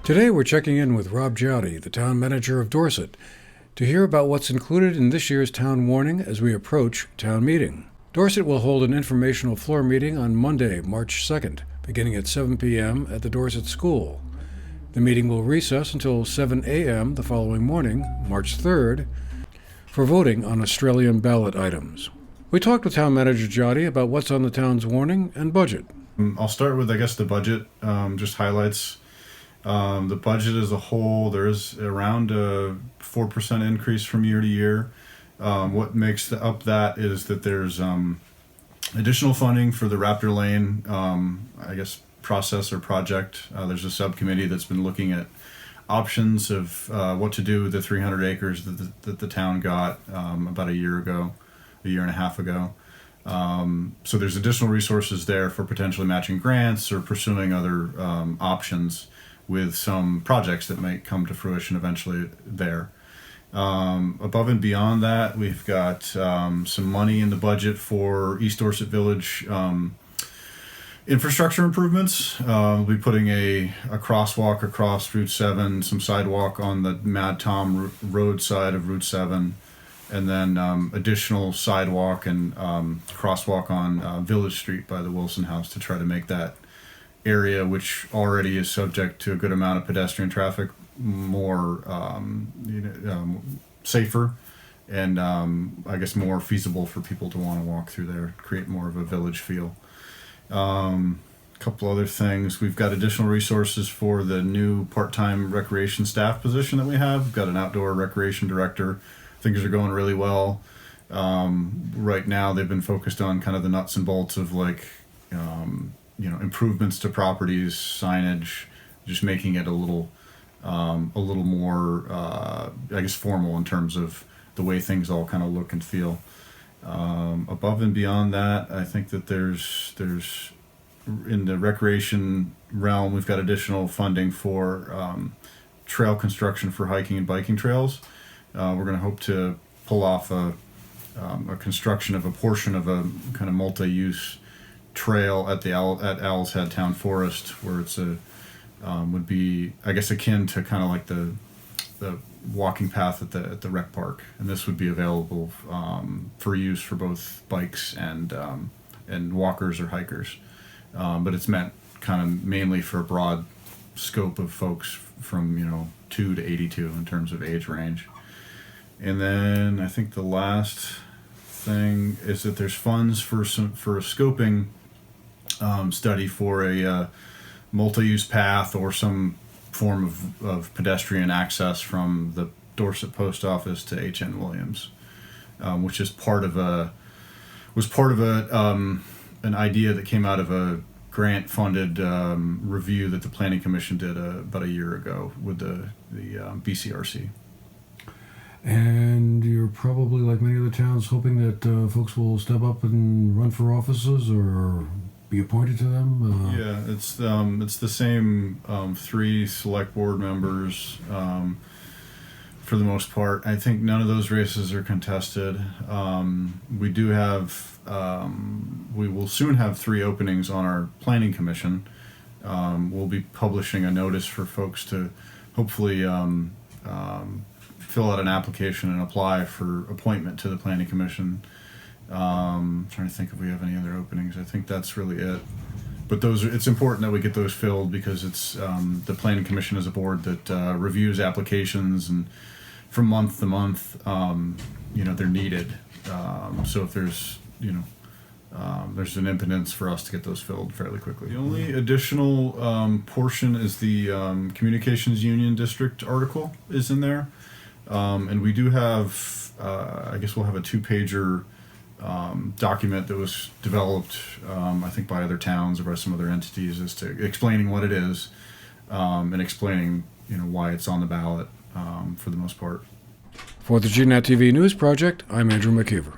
Today we're checking in with Rob Giotti, the town manager of Dorset, to hear about what's included in this year's town warning as we approach town meeting. Dorset will hold an informational floor meeting on Monday, March 2nd, beginning at 7 p.m. at the Dorset School. The meeting will recess until 7 a.m. the following morning, March 3rd, for voting on Australian ballot items. We talked with town manager Giotti about what's on the town's warning and budget. I'll start with, the budget, just highlights. The budget as a whole, there is around a 4% increase from year to year. What makes up that is that there's additional funding for the Raptor Lane, process or project. There's a subcommittee that's been looking at options of what to do with the 300 acres that the town got about a year and a half ago. So there's additional resources there for potentially matching grants or pursuing other options with some projects that might come to fruition eventually there. Above and beyond that, we've got some money in the budget for East Dorset Village infrastructure improvements. We'll be putting a crosswalk across Route 7, some sidewalk on the Mad Tom Road side of Route 7, and then additional sidewalk and crosswalk on Village Street by the Wilson House to try to make that area, which already is subject to a good amount of pedestrian traffic, more safer and more feasible for people to want to walk through there, create more of a village feel. A couple other things. We've got additional resources for the new part-time recreation staff position that we have. We've got an outdoor recreation director. Things are going really well. Right now they've been focused on kind of the nuts and bolts of improvements to properties, signage, just making it a little more, formal in terms of the way things all kind of look and feel. Above and beyond that, I think that there's in the recreation realm, we've got additional funding for trail construction for hiking and biking trails. We're going to hope to pull off a construction of a portion of a kind of multi-use trail at Owl's Head Town Forest, where it's would be akin to kind of like the walking path at the rec park, and this would be available for use for both bikes and walkers or hikers, but it's meant kind of mainly for a broad scope of folks from 2 to 82 in terms of age range. And then I think the last thing is that there's funds for a scoping study for a multi-use path or some form of pedestrian access from the Dorset Post Office to H.N. Williams, which is part of an idea that came out of a grant-funded review that the Planning Commission did about a year ago with the BCRC. And you're probably, like many other towns, hoping that folks will step up and run for offices or be appointed to them? It's the same 3 select board members for the most part. I think none of those races are contested. We will soon have 3 openings on our planning commission. We'll be publishing a notice for folks to hopefully fill out an application and apply for appointment to the planning commission. Trying to think if we have any other openings. I think that's really it. But it's important that we get those filled because it's the planning commission is a board that reviews applications, and from month to month, they're needed. So if there's an impotence for us to get those filled fairly quickly. The only additional portion is the communications union district article is in there. And we do have, we'll have a 2-pager document that was developed, by other towns or by some other entities as to explaining what it is and explaining, why it's on the ballot for the most part. For the GNAT-TV News Project, I'm Andrew McKeever.